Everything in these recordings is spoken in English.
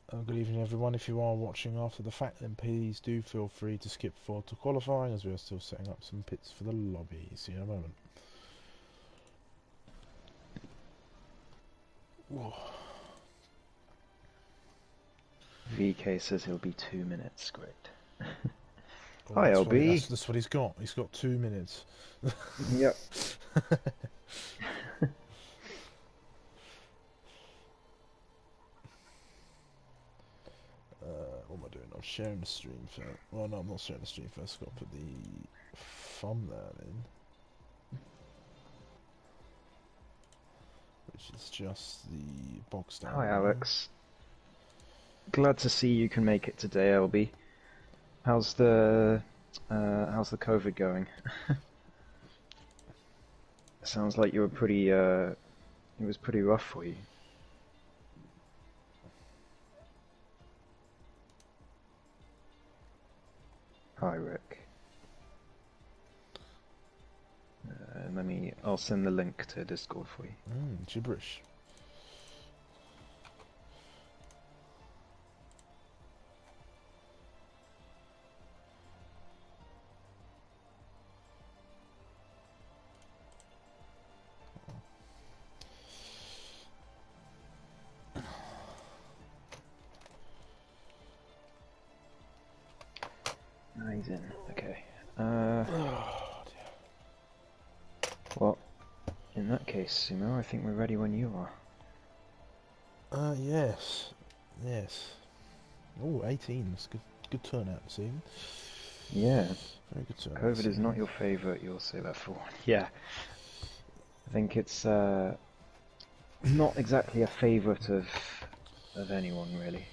Good evening, everyone. If you are watching after the fact, then please do feel free to skip forward to qualifying, as we are still setting up some pits for the lobby. See you in a moment. Whoa. VK says he'll be 2 minutes. Great. Oh, Hi, LB. that's what he's got. He's got 2 minutes. Yep. What am I doing? I'm sharing the stream first. Well, no, I'm not sharing the stream first. I've got to put the thumbnail in, which is just the box down. Hi, Alex. Glad to see you can make it today, LB. How's the COVID going? Sounds like you were pretty. It was pretty rough for you. Hi, Rick. I'll send the link to Discord for you. Gibberish. Amazing. Okay. Oh, Well, in that case, Sumo, I think we're ready when you are. Yes. Oh, 18. That's good turnout this evening. Yeah. Very good turnout. COVID is not your favourite, you'll say that for one. Yeah. I think it's not exactly a favourite of anyone, really.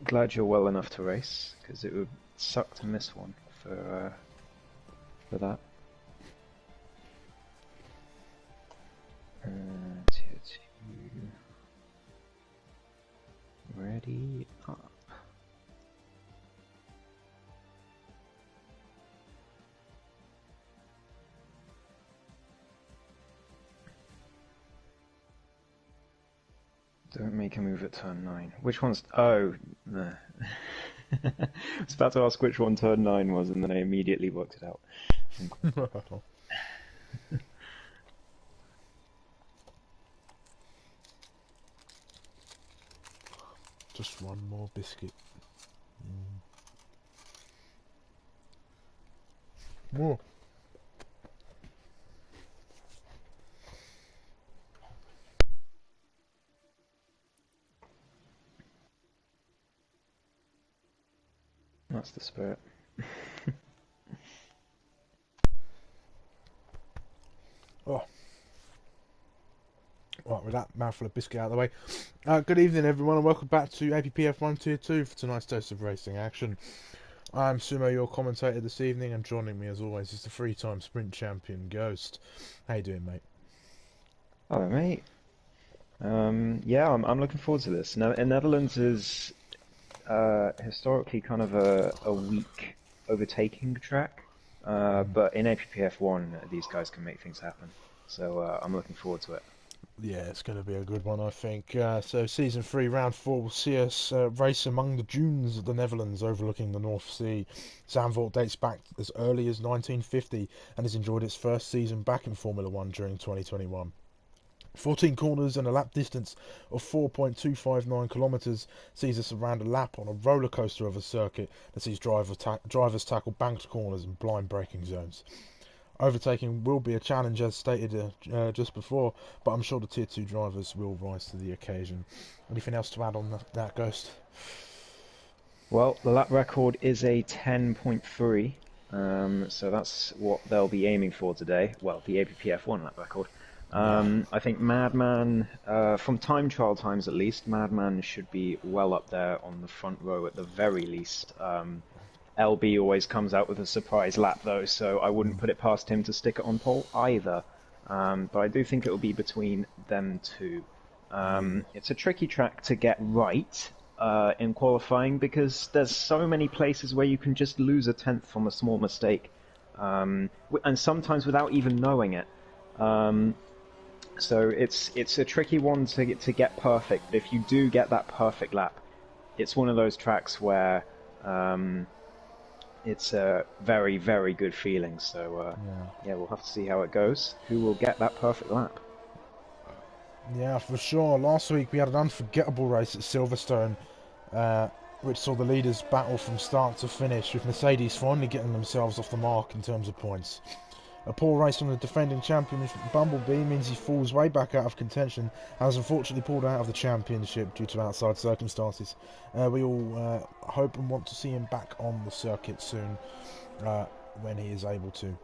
Glad you're well enough to race, because it would suck to miss one for that. Tier 2. Ready up. Don't make a move at turn 9. Which one's... Oh, no. I was about to ask which one turn 9 was, and then I immediately worked it out. Just one more biscuit. More. That's the spirit. Oh. Right, with that mouthful of biscuit out of the way. Good evening, everyone, and welcome back to APPF1 Tier 2 for tonight's dose of racing action. I'm Sumo, your commentator this evening, and joining me, as always, is the three-time sprint champion, Ghost. How you doing, mate? Hello, mate. Yeah, I'm looking forward to this. Now, Netherlands is historically kind of a weak overtaking track, but in APPF1 these guys can make things happen. So I'm looking forward to it. Yeah, it's going to be a good one, I think. So, Season 3, Round 4 will see us race among the dunes of the Netherlands overlooking the North Sea. Zandvoort dates back as early as 1950 and has enjoyed its first season back in Formula 1 during 2021. 14 corners and a lap distance of 4.259 kilometres sees us around a lap on a roller coaster of a circuit that sees drivers tackle banked corners and blind braking zones. Overtaking will be a challenge, as stated just before, but I'm sure the Tier 2 drivers will rise to the occasion. Anything else to add on that, Ghost? Well, the lap record is a 10.3, so that's what they'll be aiming for today. Well, the APPF1 lap record. I think Madman, from time trial times at least, Madman should be well up there on the front row at the very least. LB always comes out with a surprise lap though, so I wouldn't put it past him to stick it on pole either. But I do think it will be between them two. It's a tricky track to get right in qualifying because there's so many places where you can just lose a tenth from a small mistake, and sometimes without even knowing it. So it's a tricky one to get perfect. But if you do get that perfect lap, it's one of those tracks where it's a very, very good feeling. So Yeah. yeah, we'll have to see how it goes. Who will get that perfect lap? Yeah, for sure. Last week we had an unforgettable race at Silverstone, uh, which saw the leaders battle from start to finish, with Mercedes finally getting themselves off the mark in terms of points. A poor race from the defending champion Bumblebee means he falls way back out of contention and has unfortunately pulled out of the championship due to outside circumstances. We all hope and want to see him back on the circuit soon when he is able to.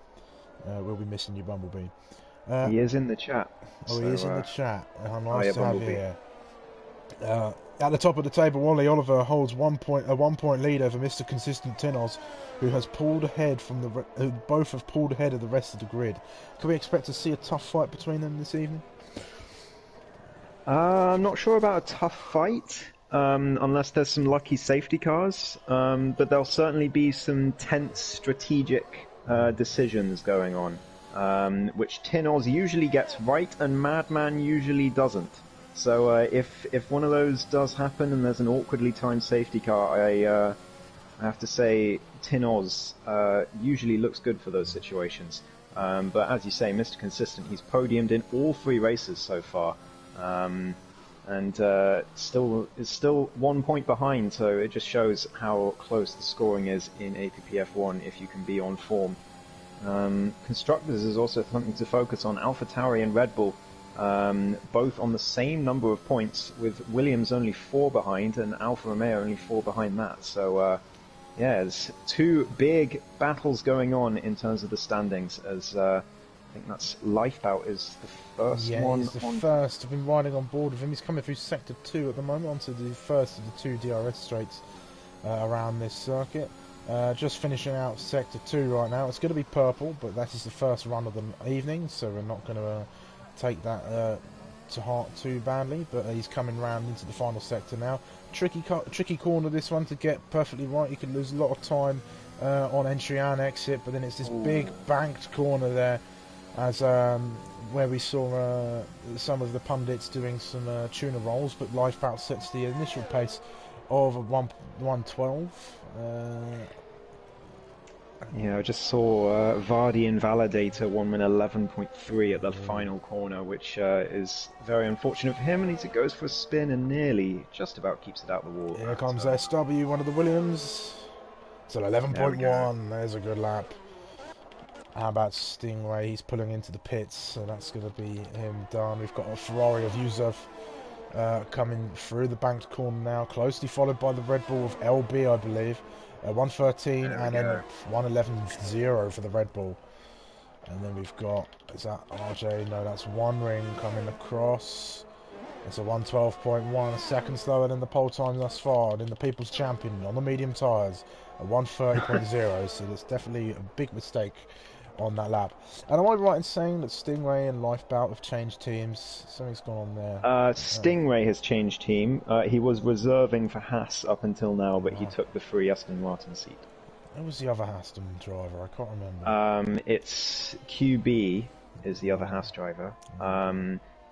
We'll be missing you, Bumblebee. He is in the chat, Oh, he is so in the chat. How nice hiya, to have you Bumblebee. here. At the top of the table, Wally Oliver holds a 1 point lead over Mr. Consistent Tinos, who has pulled ahead from who both have pulled ahead of the rest of the grid. Can we expect to see a tough fight between them this evening? I'm not sure about a tough fight, unless there's some lucky safety cars. But there'll certainly be some tense strategic decisions going on, which Tinoz usually gets right and Madman usually doesn't. So if one of those does happen and there's an awkwardly timed safety car, I have to say Tinoz usually looks good for those situations. But as you say, Mr. Consistent, he's podiumed in all 3 races so far. And is still 1 point behind, so it just shows how close the scoring is in APPF1 if you can be on form. Constructors is also something to focus on. AlphaTauri and Red Bull, both on the same number of points, with Williams only 4 behind and Alfa Romeo only 4 behind that. So yeah, there's 2 big battles going on in terms of the standings, as I think that's Lifebout is the first Yeah, one he's the on. first. I've been riding on board with him. He's coming through Sector 2 at the moment, onto the first of the 2 DRS straights around this circuit. Just finishing out Sector 2 right now. It's going to be purple, but that is the first run of the evening, so we're not going to take that to heart too badly. But he's coming round into the final sector now. Tricky corner, this one, to get perfectly right. You can lose a lot of time on entry and exit, but then it's this big banked corner there, as where we saw some of the pundits doing some tuner rolls, but Lifebout sets the initial pace of 112. Yeah, I just saw Vardy Invalidator 1 minute 11.3 at the final corner, which is very unfortunate for him, and he goes for a spin and nearly just about keeps it out the wall. Here comes SW, one of the Williams. It's an 11.1. There's a good lap. How about Stingray? He's pulling into the pits, so that's going to be him done. We've got a Ferrari of Yusuf coming through the banked corner now, closely followed by the Red Bull of LB, I believe. 113 and then 111.0 for the Red Bull. And then we've got, is that RJ? No, that's One Ring coming across. It's a 112.1, a second slower than the pole time thus far. And in the People's Champion on the medium tyres, a 130.0. So that's definitely a big mistake on that lap. And am I right in saying that Stingray and Lifebout have changed teams? Something's gone on there. Stingray has changed team. He was reserving for Haas up until now, but he took the free Aston Martin seat. Who was the other Aston driver? I can't remember. It's QB is the other Haas driver.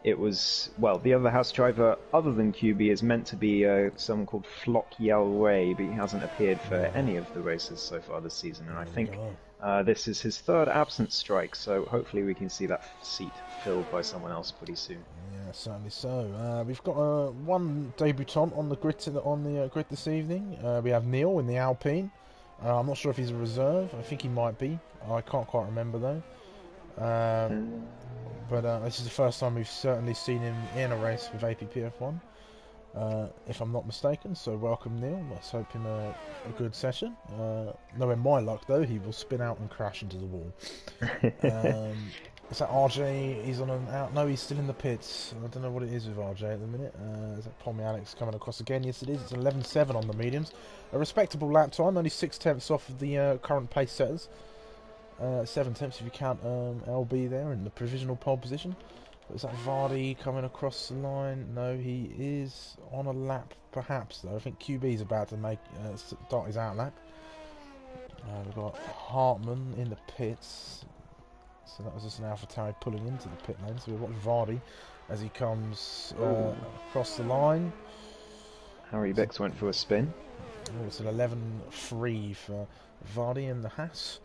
It was, well, the other Haas driver other than QB is meant to be someone called Flock Yell Ray, but he hasn't appeared for any of the races so far this season, and I think this is his 3rd absence strike, so hopefully we can see that seat filled by someone else pretty soon. Yeah, certainly so. We've got one debutant on the grid grid this evening. We have Neil in the Alpine. I'm not sure if he's a reserve. I think he might be. I can't quite remember though. But this is the first time we've certainly seen him in a race with APPF1, if I'm not mistaken. So welcome, Neil. Let's hope him a good session. Knowing my luck, though, he will spin out and crash into the wall. Is that RJ? He's on an out. No, he's still in the pits. I don't know what it is with RJ at the minute. Is that Pommy Alex coming across again? Yes, it is. It's 11.7 on the mediums. A respectable lap time, only 6/10 off of the current pace setters. 7/10 if you count LB there in the provisional pole position. But is that Vardy coming across the line? No, he is on a lap perhaps though. I think QB's about to make start his out lap. We've got Hartman in the pits. So that was just an AlphaTauri pulling into the pit lane. So we watch Vardy as he comes Oh, across the line. Harry So, Bix went for a spin. it's an 11.3 for Vardy in the Haas.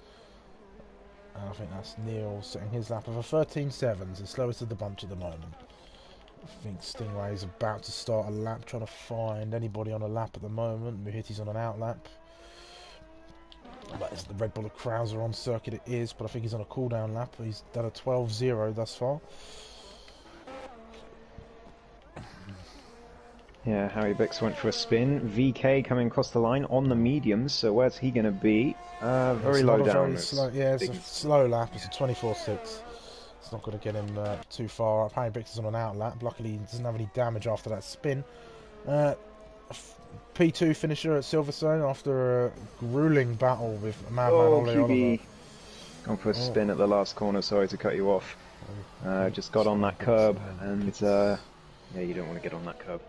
And I think that's Neil setting his lap of a 13.7, the slowest of the bunch at the moment. I think Stingray's about to start a lap, trying to find anybody on a lap at the moment. Muhiti's on an out lap. But it's the Red Bull of Krauser on circuit, it is, but I think he's on a cool down lap. He's done a 12.0 thus far. Yeah, Harry Bix went for a spin. VK coming across the line on the mediums, so where's he going to be? Very It's low not a down. very slow, yeah, it's a slow lap. It's a 24.6. It's not going to get him too far up. Harry Bix is on an out lap. Luckily, he doesn't have any damage after that spin. P2 finisher at Silverstone after a grueling battle with Madman Ollie Oliver. QB gone for a spin at the last corner. Sorry to cut you off. Just got on that curb, and yeah, you don't want to get on that curb.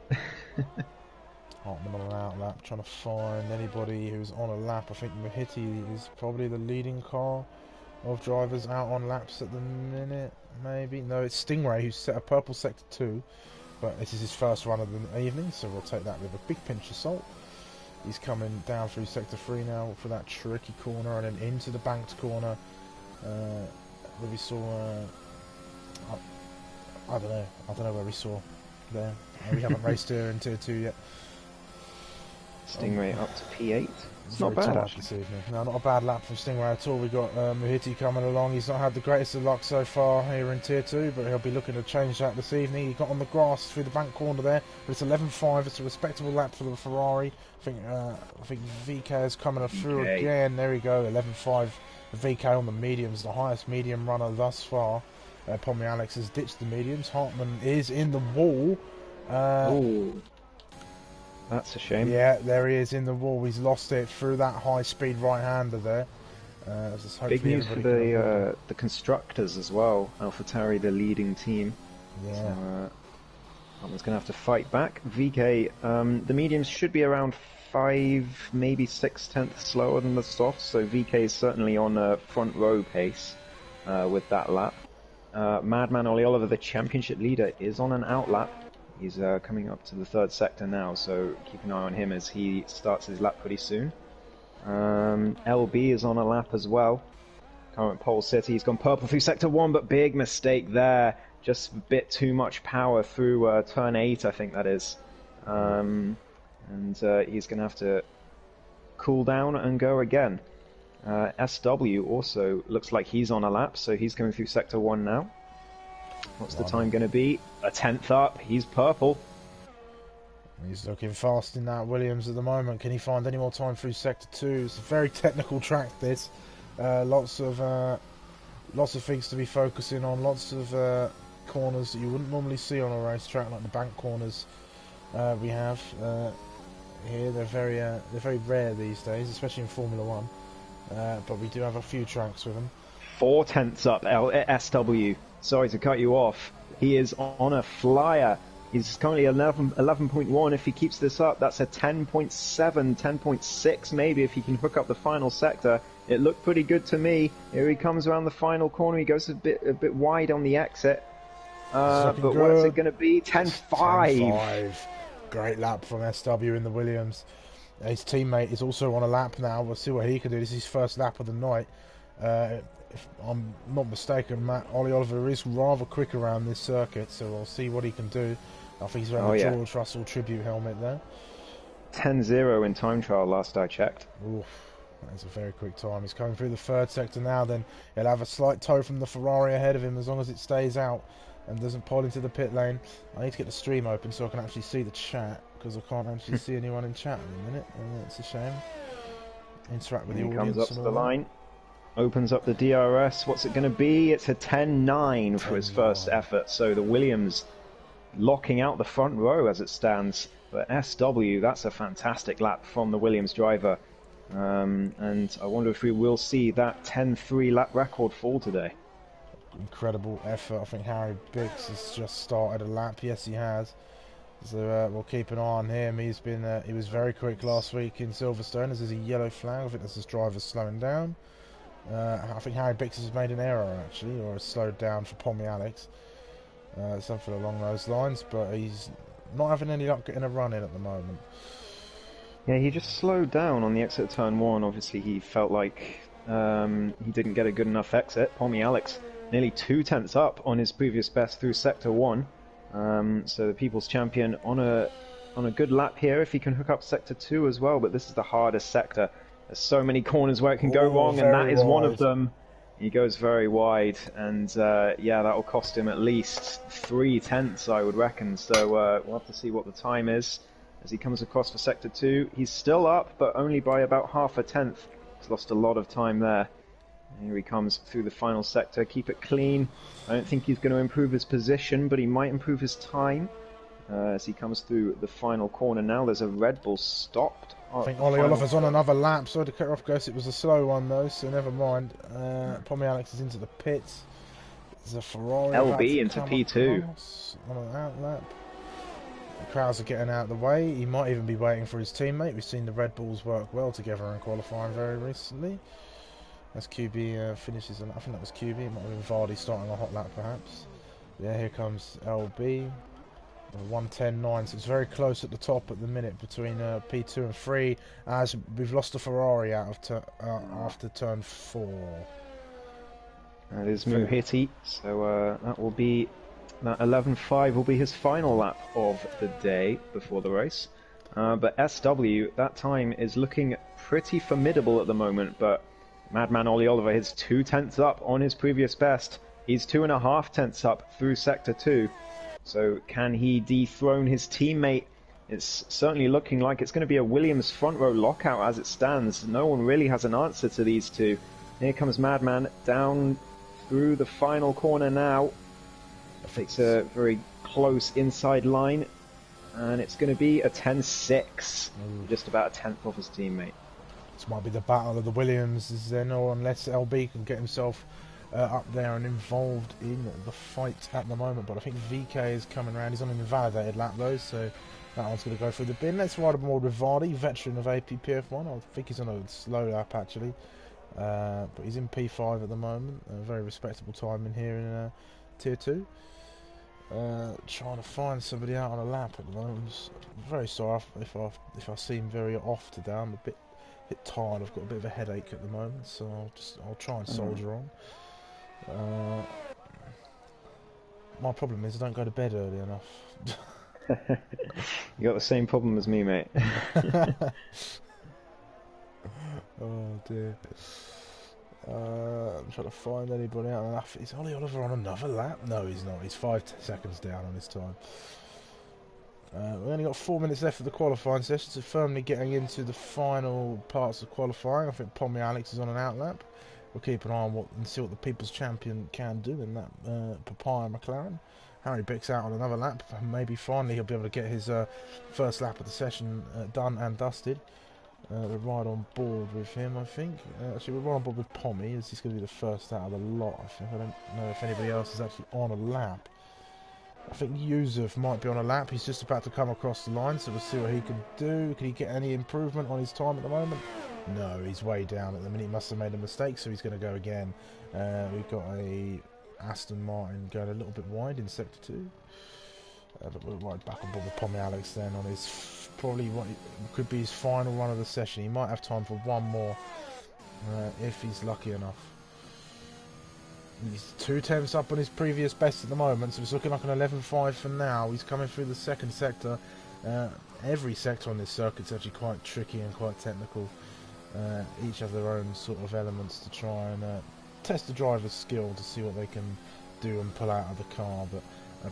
Hartman on an out lap, trying to find anybody who's on a lap. I think Muhiti is probably the leading car of drivers out on laps at the minute, maybe. No, it's Stingray who's set a purple sector 2, but this is his first run of the evening, so we'll take that with a big pinch of salt. He's coming down through sector 3 now for that tricky corner, and then into the banked corner where we saw I don't know where we saw there. We haven't raced here in tier 2 yet. Stingray up to P8. It's not Very bad tight actually. this evening. No, not a bad lap for Stingray at all. We got Muhiti coming along. He's not had the greatest of luck so far here in tier 2, but he'll be looking to change that this evening. He got on the grass through the bank corner there, but it's 11.5. It's a respectable lap for the Ferrari. I think VK is coming through again. There we go, 11.5. VK on the mediums, the highest medium runner thus far. Pommy Alex has ditched the mediums. Hartman is in the wall. Ooh, that's a shame. Yeah, there he is in the wall. He's lost it through that high-speed right-hander there. Big news for the constructors as well. AlphaTauri, the leading team. Yeah. So, Hartman's going to have to fight back. VK, the mediums should be around 5, maybe 6/10 slower than the softs, so VK is certainly on a front row pace with that lap. Madman Ollie Oliver, the championship leader, is on an out lap. He's coming up to the 3rd sector now, so keep an eye on him as he starts his lap pretty soon. LB is on a lap as well. Current pole city, he's gone purple through sector 1, but big mistake there. Just a bit too much power through turn 8, I think that is. And he's going to have to cool down and go again. SW also looks like he's on a lap, so he's going through sector 1 now. What's the time going to be? A 10th up. He's purple. He's looking fast in that Williams at the moment. Can he find any more time through sector 2? It's a very technical track, this. Lots of things to be focusing on. Lots of corners that you wouldn't normally see on a racetrack, like the bank corners we have here. They're very rare these days, especially in Formula 1. But we do have a few tracks with them. 4/10 up, SW. Sorry to cut you off. He is on a flyer. He's currently 11.1. If he keeps this up, that's a 10.7, 10.6 maybe if he can hook up the final sector. It looked pretty good to me. Here he comes around the final corner. He goes a bit wide on the exit. But good. what's it going to be? 10.5. 10.5. Great lap from SW in the Williams. His teammate is also on a lap now. We'll see what he can do. This is his first lap of the night. If I'm not mistaken, Ollie Oliver is rather quick around this circuit, so we'll see what he can do. I think he's wearing the George Russell tribute helmet there. 10.0 in time trial last I checked. Oof, that's a very quick time. He's coming through the 3rd sector now, then he'll have a slight tow from the Ferrari ahead of him as long as it stays out and doesn't pull into the pit lane. I need to get the stream open so I can actually see the chat, because I can't actually see anyone in chat at the minute, and it's a shame. Interact with the audience. He comes up to the line, opens up the DRS. What's it going to be? It's a 10.9 for his first effort. So the Williams locking out the front row as it stands. But SW, that's a fantastic lap from the Williams driver. And I wonder if we will see that 10.3 lap record fall today. Incredible effort. I think Harry Bix has just started a lap. Yes, he has. So we'll keep an eye on him. He was very quick last week in Silverstone. This is a yellow flag. I think that's his driver slowing down. I think Harry Bix has made an error actually, or has slowed down for Pommy Alex. Something along those lines, but he's not having any luck getting a run in at the moment. Yeah, he just slowed down on the exit of turn 1. Obviously, he felt like he didn't get a good enough exit. Pommy Alex nearly 2/10 up on his previous best through Sector 1. So the People's Champion on a good lap here if he can hook up Sector 2 as well, but this is the hardest sector. There's so many corners where it can go wrong, and that is one of them. He goes very wide, and yeah, that will cost him at least 3/10, I would reckon. So we'll have to see what the time is as he comes across for Sector 2. He's still up, but only by about half a tenth. He's lost a lot of time there. And here he comes through the final sector. Keep it clean. I don't think he's going to improve his position, but he might improve his time as he comes through the final corner now. There's a Red Bull stopped. I think Ollie Oliver's on another lap. Sorry to cut off, Gus. It was a slow one though, so never mind. Pommy Alex is into the pits. There's a Ferrari LB into P2 on an out lap. The crowds are getting out of the way. He might even be waiting for his teammate. We've seen the Red Bulls work well together in qualifying very recently. As QB finishes, and I think that was QB. It might have been Vardy starting a hot lap perhaps. Yeah, here comes LB. 1:10.9, so it's very close at the top at the minute between P2 and 3, as we've lost a Ferrari out of after turn 4. That is Muhiti, so that will be that 11.5 will be his final lap of the day before the race. But SW, that time is looking pretty formidable at the moment, but Madman Ollie Oliver is 2/10 up on his previous best. He's 2.5 up through Sector 2. So can he dethrone his teammate? It's certainly looking like it's going to be a Williams front row lockout as it stands. No one really has an answer to these two. Here comes Madman down through the final corner now. Takes a very close inside line, and it's going to be a 10.6, just about a tenth off his teammate. This might be the battle of the Williams, then, or unless LB can get himself up there and involved in the fight at the moment. But I think VK is coming around. He's on an invalidated lap though, so that one's going to go through the bin. Let's ride aboard with Vardy, veteran of APPF1. I think he's on a slow lap actually, but he's in P5 at the moment. A very respectable time in here in Tier 2. Trying to find somebody out on a lap at the moment. I'm very sorry if I seem very off today. I'm a bit tired. I've got a bit of a headache at the moment, so I'll try and soldier on. My problem is I don't go to bed early enough. You got the same problem as me, mate. Oh dear. I'm trying to find anybody out on a lap. Is Ollie Oliver on another lap? No, he's not. He's 5 seconds down on his time. We've only got 4 minutes left of the qualifying session, so firmly getting into the final parts of qualifying. I think Pommy Alex is on an out lap. We'll keep an eye on and see what the People's Champion can do in that Papaya McLaren. Harry Bick's out on another lap. Maybe finally he'll be able to get his first lap of the session done and dusted. We'll ride on board with him, I think. Actually, we'll ride on board with Pommy, as he's going to be the first out of the lot, I think. I don't know if anybody else is actually on a lap. I think Yusuf might be on a lap. He's just about to come across the line, so we'll see what he can do. Can he get any improvement on his time at the moment? No, he's way down at the minute. He must have made a mistake, so he's going to go again. We've got a Aston Martin going a little bit wide in Sector 2. But we'll ride back on board with Pommy Alex then on his probably what could be his final run of the session. He might have time for one more if he's lucky enough. He's 2/10 up on his previous best at the moment, so it's looking like an 11.5 for now. He's coming through the second sector. Every sector on this circuit's actually quite tricky and quite technical. Each have their own sort of elements to try and test the driver's skill to see what they can do and pull out of the car. But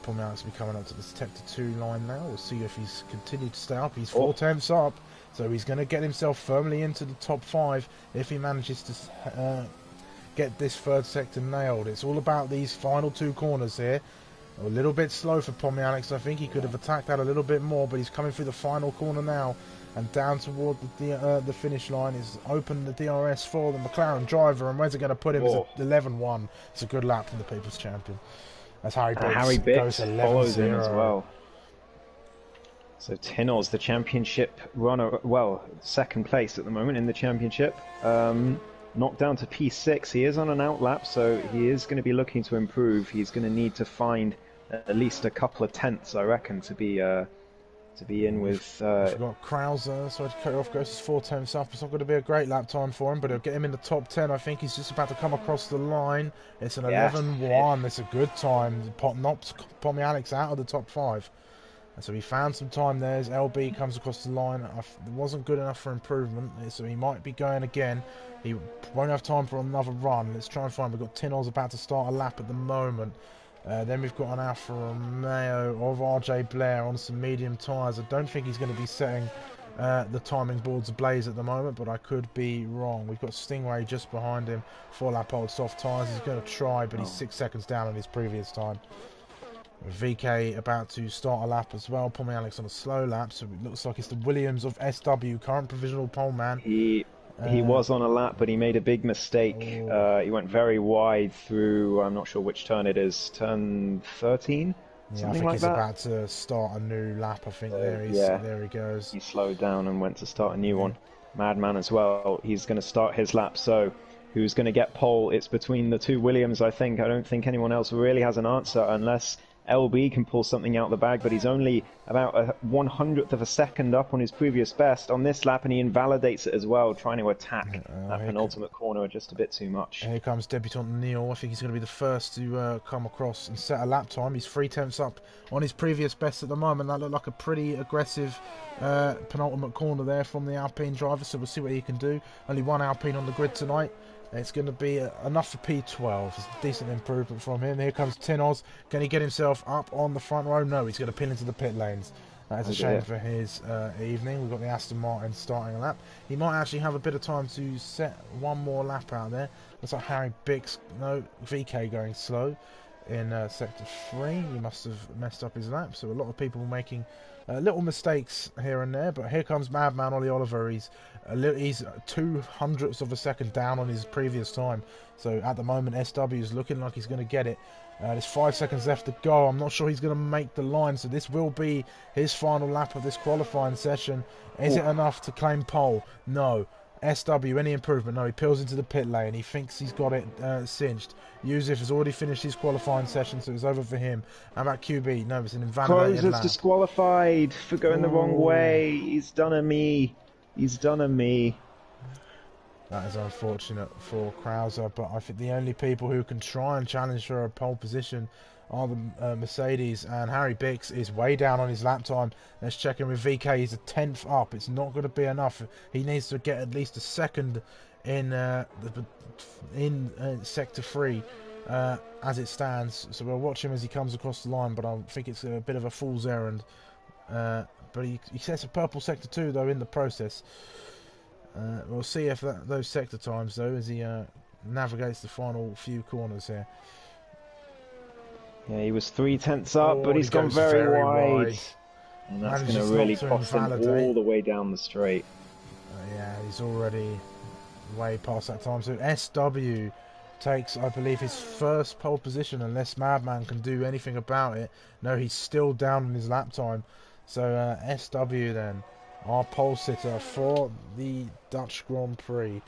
Pommy Alex will be coming up to the Sector 2 line now. We'll see if he's continued to stay up. He's 4/10 up, so he's going to get himself firmly into the top 5 if he manages to get this third sector nailed. It's all about these final 2 corners here. A little bit slow for Pommy Alex. I think he could have attacked that a little bit more, but he's coming through the final corner now and down toward the finish line. Is open the DRS for the McLaren driver, and where's it going to put him? It's 11.1. It's a good lap from the People's Champion. As Harry Bix follows him as well. So Tinno's the championship runner, well, second place at the moment in the championship. knocked down to P6. He is on an outlap, so he is going to be looking to improve. He's going to need to find at least a couple of tenths, I reckon, to be in with. We've got Krauser, sorry to cut you off, goes 4 tenths up. It's not going to be a great lap time for him, but it'll get him in the top 10. I think he's just about to come across the line. It's an 11-1. It's a good time. Knocks Pommy Alex out of the top 5. And so he found some time there as LB comes across the line. It wasn't good enough for improvement, so he might be going again. He won't have time for another run. Let's try and find. We've got Tinoz about to start a lap at the moment. Then we've got an Alfa Romeo of RJ Blair on some medium tyres. I don't think he's going to be setting the timing boards ablaze at the moment, but I could be wrong. We've got Stingray just behind him, 4-lap old soft tyres. He's going to try, but he's 6 seconds down on his previous time. VK about to start a lap as well. Pommy Alex on a slow lap, so it looks like it's the Williams of SW, current provisional pole man. He was on a lap, but he made a big mistake. He went very wide through, I'm not sure which turn it is, turn 13? Yeah, I think he's about to start a new lap. I think there he goes. He slowed down and went to start a new one. Madman as well. He's going to start his lap, so who's going to get pole? It's between the two Williams, I think. I don't think anyone else really has an answer unless LB can pull something out of the bag, but he's only about a 100th of a second up on his previous best on this lap, and he invalidates it as well, trying to attack that penultimate corner just a bit too much. Here comes debutant Neil. I think he's going to be the first to come across and set a lap time. He's 3 tenths up on his previous best at the moment. That looked like a pretty aggressive penultimate corner there from the Alpine driver, so we'll see what he can do. Only one Alpine on the grid tonight. It's going to be enough for P12. It's a decent improvement from him. Here comes Tinoz. Can he get himself up on the front row? No, he's going to pin into the pit lanes. That is a shame for his evening. We've got the Aston Martin starting a lap. He might actually have a bit of time to set one more lap out there. Looks like Harry Bix, no, VK going slow in sector 3. He must have messed up his lap. So a lot of people making little mistakes here and there. But here comes Madman Ollie Oliver. He's 200ths of a second down on his previous time. So at the moment, SW is looking like he's going to get it. There's 5 seconds left to go. I'm not sure he's going to make the line. So this will be his final lap of this qualifying session. Is it enough to claim pole? No. SW, any improvement? No, he peels into the pit lane. He thinks he's got it cinched. Yusuf has already finished his qualifying session, so it's over for him. How about QB? No, it's an invalidated lap. Disqualified for going the wrong way. He's done a me. He's done a me. That is unfortunate for Krauser, but I think the only people who can try and challenge for a pole position are the Mercedes, and Harry Bix is way down on his lap time. Let's check in with VK. He's a 10th up. It's not going to be enough. He needs to get at least a second in sector 3 as it stands. So we'll watch him as he comes across the line, but I think it's a bit of a fool's errand. But he sets a purple sector 2 though in the process. We'll see if those sector times though as he navigates the final few corners here. Yeah, he was 3 tenths up, but he's gone very wide. And that's going to really cost him all the way down the straight. Yeah, he's already way past that time. So SW takes, I believe, his first pole position, unless Madman can do anything about it. No, he's still down on his lap time. So SW then, our pole sitter for the Dutch Grand Prix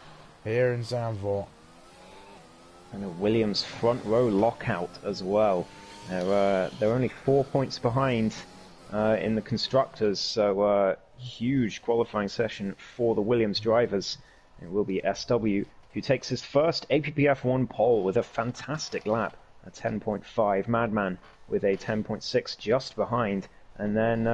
here in Zandvoort. And a Williams front row lockout as well. They're only 4 points behind in the constructors, so huge qualifying session for the Williams drivers. It will be SW who takes his first APPF1 pole with a fantastic lap, a 10.5. Madman with a 10.6 just behind, and then